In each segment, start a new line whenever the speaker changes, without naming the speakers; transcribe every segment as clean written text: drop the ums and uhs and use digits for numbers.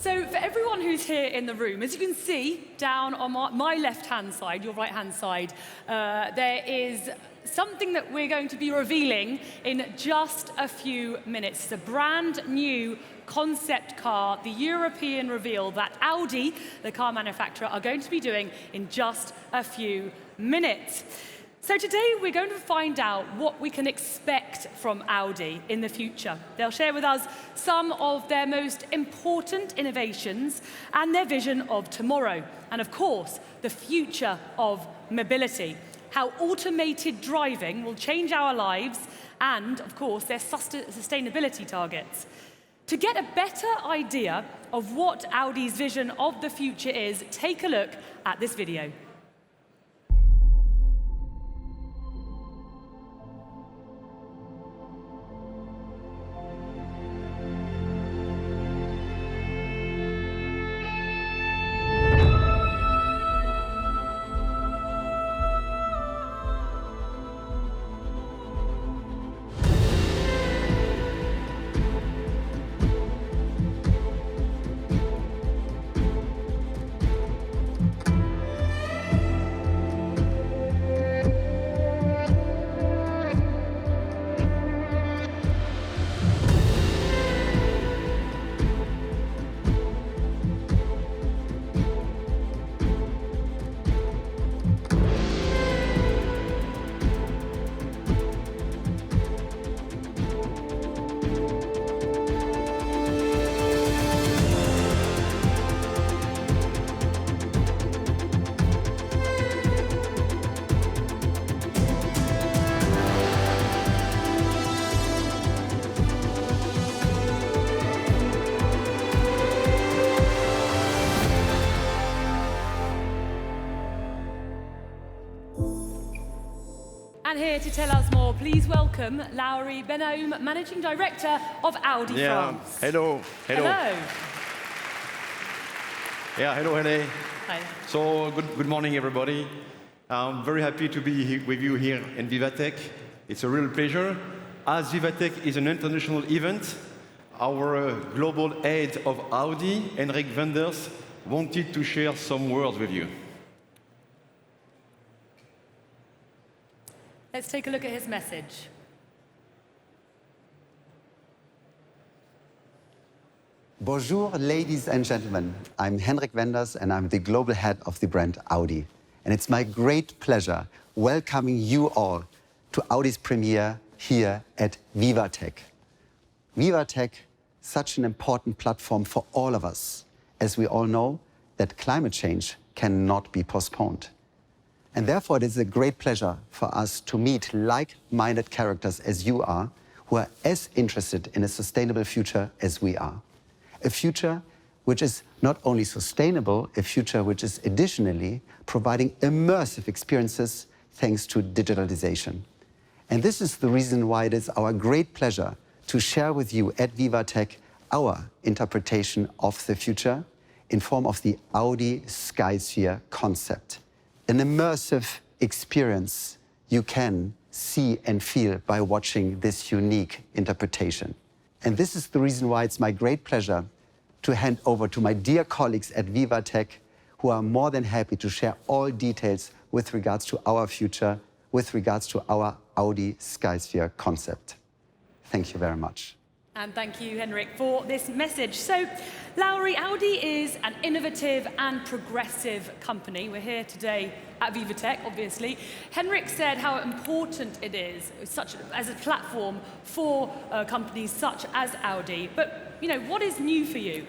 So for everyone who's here in the room, as you can see down on my left-hand side, your right-hand side, there is something that we're going to be revealing in just a few minutes. It's a brand new concept car, the European reveal that Audi, the car manufacturer, are going to be doing in just a few minutes. So today we're going to find out what we can expect from Audi in the future. They'll share with us some of their most important innovations and their vision of tomorrow. And of course, the future of mobility. How automated driving will change our lives and, of course, their sustainability targets. To get a better idea of what Audi's vision of the future is, take a look at this video. And here to tell us more, please welcome Laurie Benhomme, Managing Director of Audi France.
Hello.
Hello.
Yeah, hello, Hene.
Hi.
So, good morning, everybody. I'm very happy to be with you here in Vivatech. It's a real pleasure. As Vivatech is an international event, our global head of Audi, Henrik Wenders, wanted to share some words with you.
Let's take a look at his message.
Bonjour, ladies and gentlemen. I'm Henrik Wenders, and I'm the global head of the brand Audi. And it's my great pleasure welcoming you all to Audi's premiere here at Vivatech. Vivatech, such an important platform for all of us, as we all know that climate change cannot be postponed. And therefore, it is a great pleasure for us to meet like-minded characters as you are, who are as interested in a sustainable future as we are. A future which is not only sustainable, a future which is additionally providing immersive experiences thanks to digitalization. And this is the reason why it is our great pleasure to share with you at Vivatech our interpretation of the future in form of the Audi skysphere concept. An immersive experience you can see and feel by watching this unique interpretation. And this is the reason why it's my great pleasure to hand over to my dear colleagues at Vivatech, who are more than happy to share all details with regards to our future, with regards to our Audi skysphere concept. Thank you very much.
And thank you, Henrik, for this message. So, Laurie, Audi is an innovative and progressive company. We're here today at Vivatech, obviously. Henrik said how important it is as a platform for companies such as Audi. But, you know, what is new for you?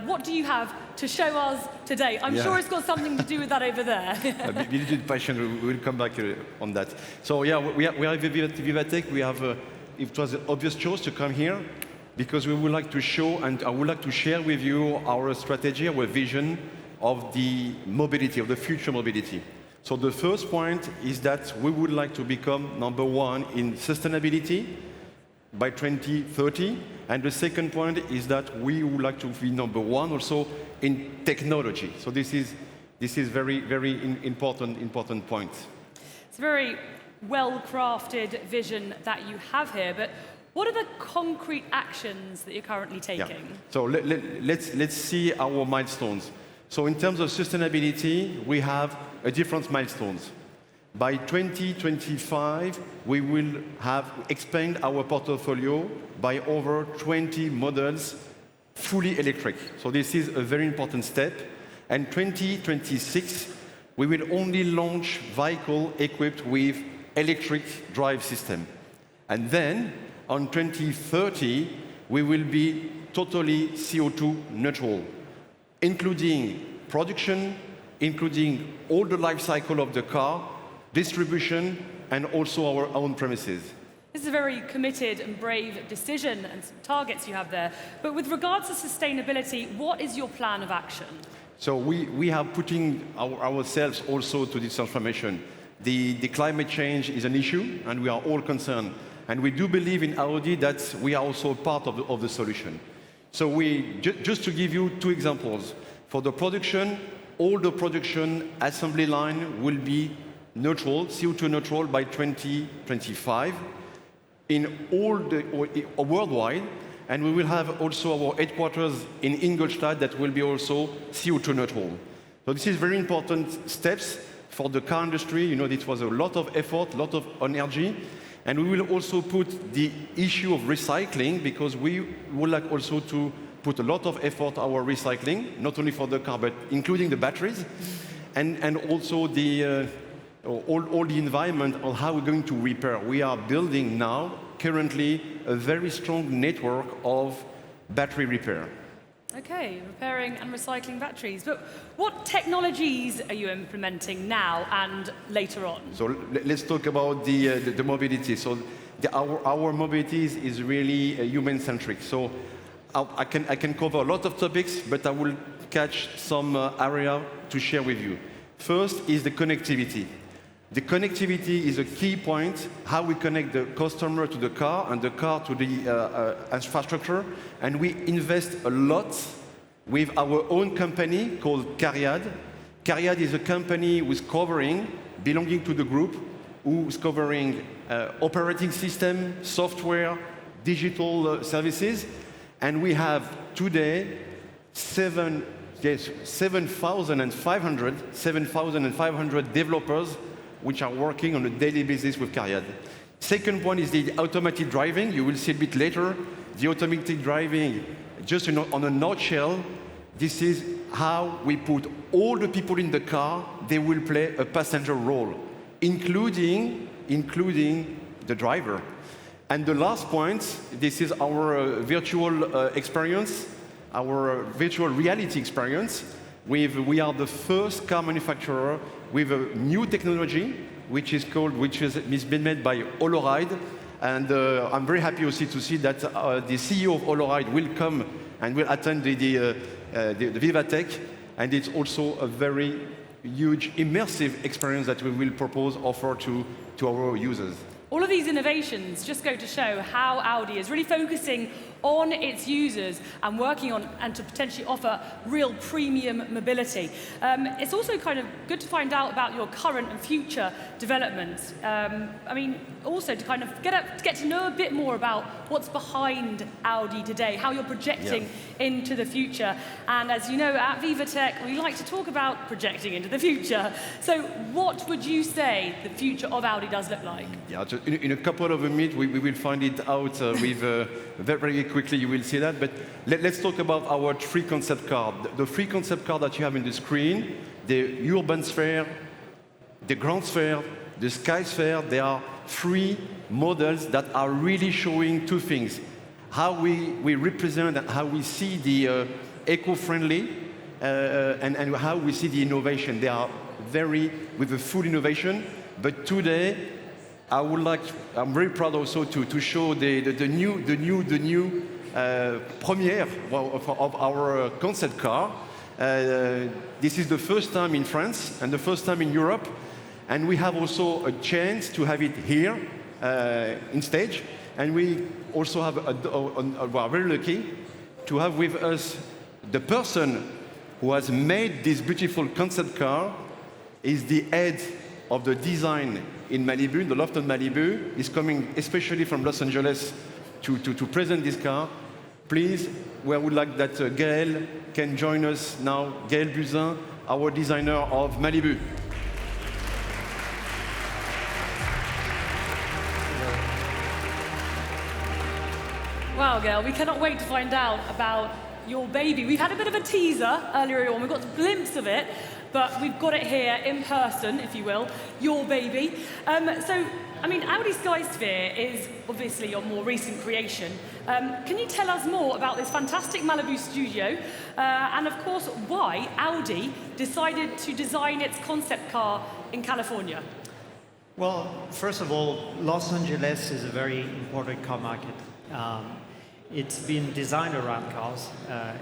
What do you have to show us today? I'm sure it's got something to do with that over there.
A little passion, we'll come back on that. So, yeah, we are at Vivatech. We have it was an obvious choice to come here because we would like to show and I would like to share with you our strategy, our vision of the mobility, of the future mobility. So the first point is that we would like to become #1 in sustainability by 2030. And the second point is that we would like to be #1 also in technology. So this is very, very important point.
It's a very well-crafted vision that you have here, but What are the concrete actions that you're currently taking?
Yeah. So let's see our milestones. So in terms of sustainability, we have a different milestones. By 2025, we will have expanded our portfolio by over 20 models fully electric. So this is a very important step. And 2026, we will only launch vehicle equipped with electric drive system. And then, on 2030, we will be totally CO2 neutral, including production, including all the life cycle of the car, distribution, and also our own premises.
This is a very committed and brave decision and some targets you have there. But with regards to sustainability, what is your plan of action?
So we are putting ourselves also to this transformation. The climate change is an issue, and we are all concerned. And we do believe in Audi that we are also part of the solution. So just to give you two examples, for the production, all the production assembly line will be neutral, CO2 neutral by 2025 in all worldwide, and we will have also our headquarters in Ingolstadt that will be also CO2 neutral. So this is very important steps for the car industry. You know, this was a lot of effort, a lot of energy, and we will also put the issue of recycling, because we would like also to put a lot of effort our recycling, not only for the car, but including the batteries, and also the all the environment on how we're going to repair. We are building now, currently, a very strong network of battery repair.
Okay, repairing and recycling batteries. But what technologies are you implementing now and later on?
So let's talk about the mobility. So our mobility is really human-centric. So I can cover a lot of topics, but I will catch some area to share with you. First is the connectivity. The connectivity is a key point, how we connect the customer to the car and the car to the infrastructure. And we invest a lot with our own company called Cariad. Cariad is a company who is covering, belonging to the group, who is covering operating system, software, digital services. And we have today 7,500 developers which are working on a daily basis with Cariad. Second point is the automated driving. You will see a bit later. The automated driving, just on a nutshell, this is how we put all the people in the car, they will play a passenger role, including the driver. And the last point, this is our virtual experience, our virtual reality experience. We are the first car manufacturer with a new technology, which has been made by Holoride. And I'm very happy also to see that the CEO of Holoride will come and will attend the Vivatech. And it's also a very huge, immersive experience that we will offer to our users.
All of these innovations just go to show how Audi is really focusing on its users and working on and to potentially offer real premium mobility. It's also kind of good to find out about your current and future developments. I mean, also to kind of get to know a bit more about what's behind Audi today, how you're projecting into the future. And as you know, at Vivatech, we like to talk about projecting into the future. So what would you say the future of Audi does look like?
Yeah, in a couple of minutes, we will find it out very quickly, you will see that. But let's talk about our three concept cars. The three concept cars that you have in the screen, the urban sphere, the grand sphere, the sky sphere, they are three models that are really showing two things. How we represent and how we see the eco-friendly and how we see the innovation. They are with a full innovation. But today, I'm very proud also to show the new Première of our concept car. This is the first time in France and the first time in Europe, and we have also a chance to have it here in stage. And we also have we are very lucky to have with us the person who has made this beautiful concept car. Is the head of the design in Malibu, the loft in Malibu. Is coming especially from Los Angeles to present this car. Please, we would like that Gaël can join us now. Gaël Buzyn, our designer of Malibu.
Wow, Gail, we cannot wait to find out about your baby. We've had a bit of a teaser earlier on, we've got a glimpse of it, but we've got it here in person, if you will, your baby. Audi Skysphere is obviously your more recent creation. Can you tell us more about this fantastic Malibu studio, and of course, why Audi decided to design its concept car in California?
Well, first of all, Los Angeles is a very important car market. It's been designed around cars.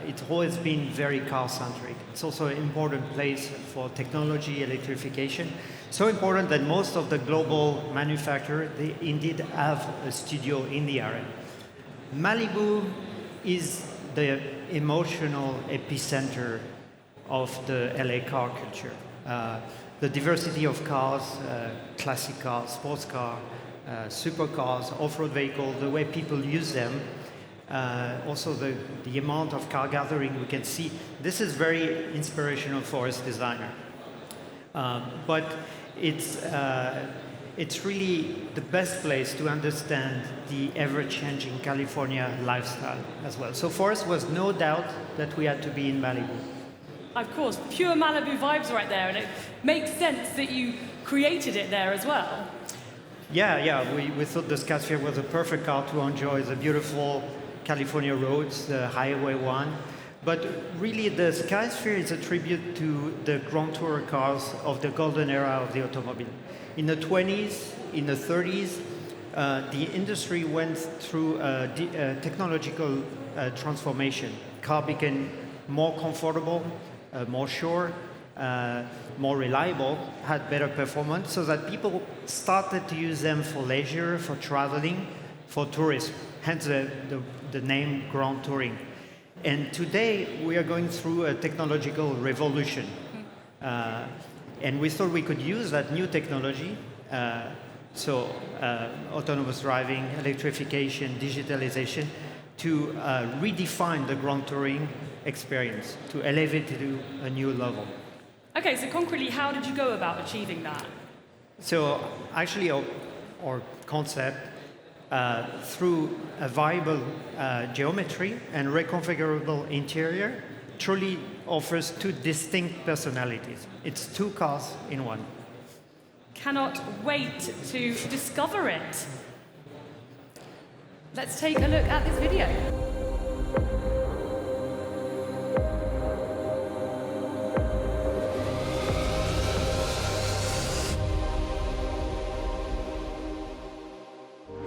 It's always been very car-centric. It's also an important place for technology, electrification. So important that most of the global manufacturers, they indeed have a studio in the area. Malibu is the emotional epicenter of the LA car culture. The diversity of cars, classic cars, sports cars, supercars, off-road vehicles, the way people use them, also the amount of car gathering we can see. This is very inspirational for us designer. But it's really the best place to understand the ever-changing California lifestyle as well. So for us, was no doubt that we had to be in Malibu.
Of course, pure Malibu vibes right there, and it makes sense that you created it there as well.
Yeah, we thought the Skysphere was a perfect car to enjoy the beautiful California roads, the Highway 1. But really, the Skysphere is a tribute to the Grand Tourer cars of the golden era of the automobile. In the 20s, in the 30s, the industry went through a technological transformation. Car became more comfortable, more sure, more reliable, had better performance, so that people started to use them for leisure, for traveling, for tourism, hence the name Grand Touring. And today, we are going through a technological revolution. And we thought we could use that new technology, autonomous driving, electrification, digitalization, to redefine the Grand Touring experience, to elevate it to a new level.
Okay, so concretely, how did you go about achieving that?
So actually, our concept, through a viable geometry and reconfigurable interior, truly offers two distinct personalities. It's two cars in one.
Cannot wait to discover it. Let's take a look at this video.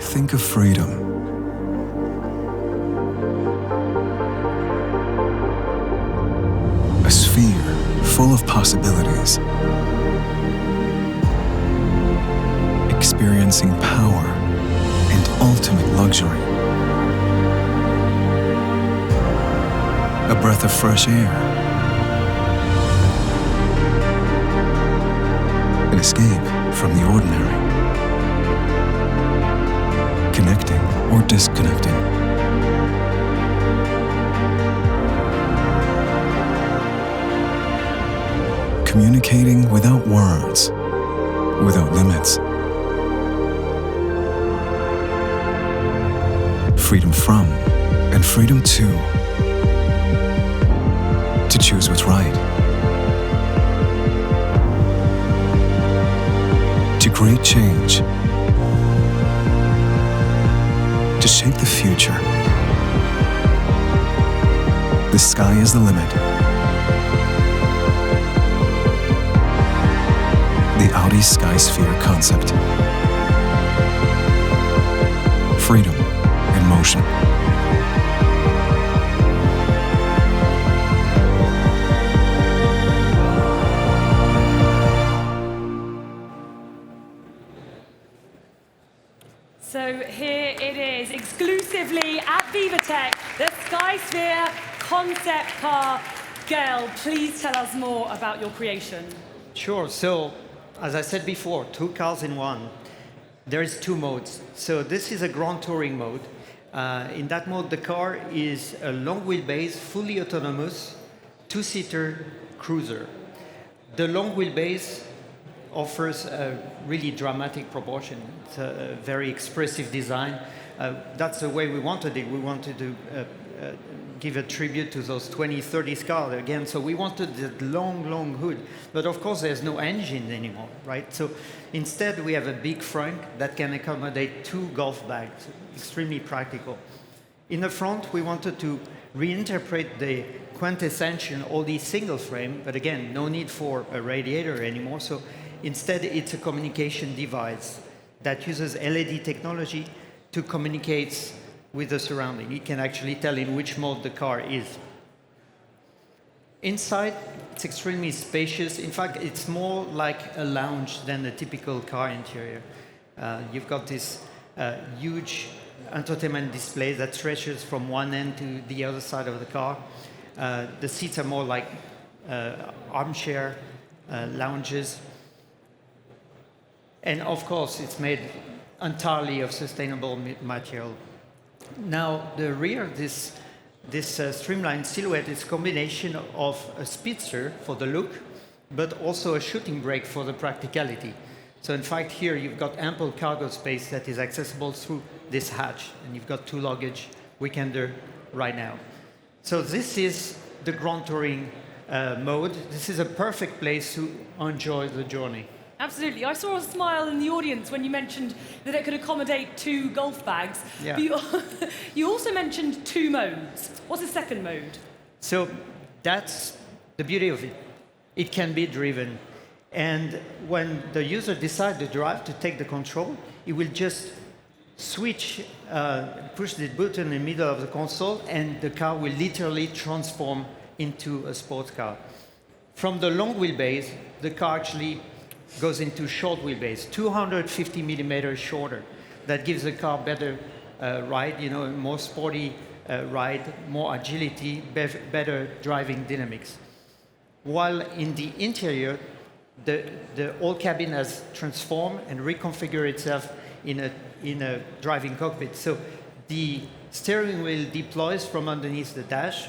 Think of freedom. A sphere full of possibilities. Experiencing power and ultimate luxury. A breath of fresh air. An escape from the ordinary. Connecting or disconnecting. Communicating without words, without limits. Freedom from and freedom to choose what's right. To create change. To shape the future. The sky is the limit. The Audi Skysphere concept. Freedom in motion.
So here it is, exclusively at VivaTech, the Skysphere concept car. Gail, please tell us more about your creation.
Sure. So, as I said before, two cars in one. There is two modes. So this is a Grand Touring mode. In that mode, the car is a long wheelbase, fully autonomous, two-seater cruiser. The long wheelbase offers a really dramatic proportion. It's a very expressive design. That's the way we wanted it. We wanted to give a tribute to those 2030s cars again. So we wanted that long, long hood. But of course, there's no engine anymore, right? So instead, we have a big frunk that can accommodate 2 golf bags, extremely practical. In the front, we wanted to reinterpret the quintessential Audi single frame, but again, no need for a radiator anymore. So instead, it's a communication device that uses LED technology to communicate with the surrounding. It can actually tell in which mode the car is. Inside, it's extremely spacious. In fact, it's more like a lounge than a typical car interior. You've got this huge entertainment display that stretches from one end to the other side of the car. The seats are more like armchair lounges. And of course, it's made entirely of sustainable material. Now, the rear, this streamlined silhouette is a combination of a speedster for the look, but also a shooting brake for the practicality. So in fact, here you've got ample cargo space that is accessible through this hatch, and you've got 2 luggage weekender right now. So this is the Grand Touring mode. This is a perfect place to enjoy the journey.
Absolutely. I saw a smile in the audience when you mentioned that it could accommodate 2 golf bags.
Yeah.
But you also mentioned 2 modes. What's the second mode?
So that's the beauty of it. It can be driven. And when the user decides to drive, to take the control, he will just switch, push the button in the middle of the console, and the car will literally transform into a sports car. From the long wheelbase, the car actually goes into short wheelbase, 250 millimeters shorter. That gives the car better ride, more sporty ride, more agility, better driving dynamics. While in the interior, the whole cabin has transformed and reconfigured itself in a driving cockpit. So the steering wheel deploys from underneath the dash.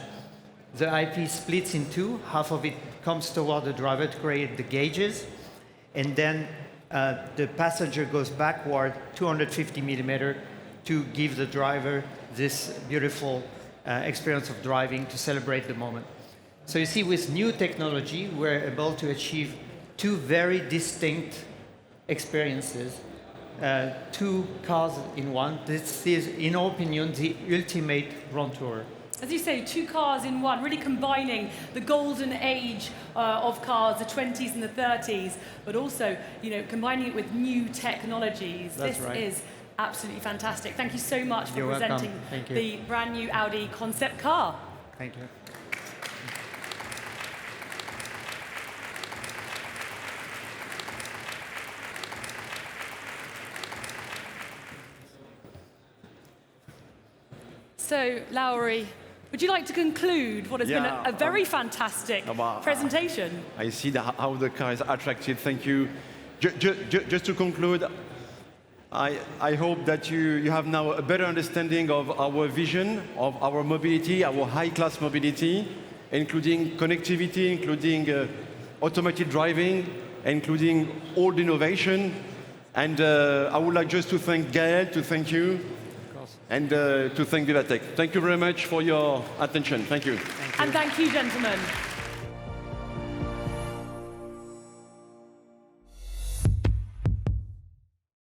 The eyepiece splits in 2. Half of it comes toward the driver to create the gauges. And then the passenger goes backward 250 millimeters to give the driver this beautiful experience of driving to celebrate the moment. So you see, with new technology, we're able to achieve 2 very distinct experiences, 2 cars in one. This is, in our opinion, the ultimate Grand Tourer.
As you say, 2 cars in one, really combining the golden age of cars, the 20s and the 30s, but also, combining it with new technologies.
That's
this
right.
is absolutely fantastic. Thank you so much for
You're
presenting
welcome. Thank you.
the brand new Audi concept car.
Thank you.
So, Lowry, would you like to conclude what has been a very fantastic presentation?
I see how the car is attractive. Thank you. Just to conclude, I hope that you have now a better understanding of our vision, of our mobility, our high-class mobility, including connectivity, including automated driving, including all innovation. And I would like just to thank Gaël, to thank you, and to thank Vivatech. Thank you very much for your attention. Thank you.
And thank you, gentlemen.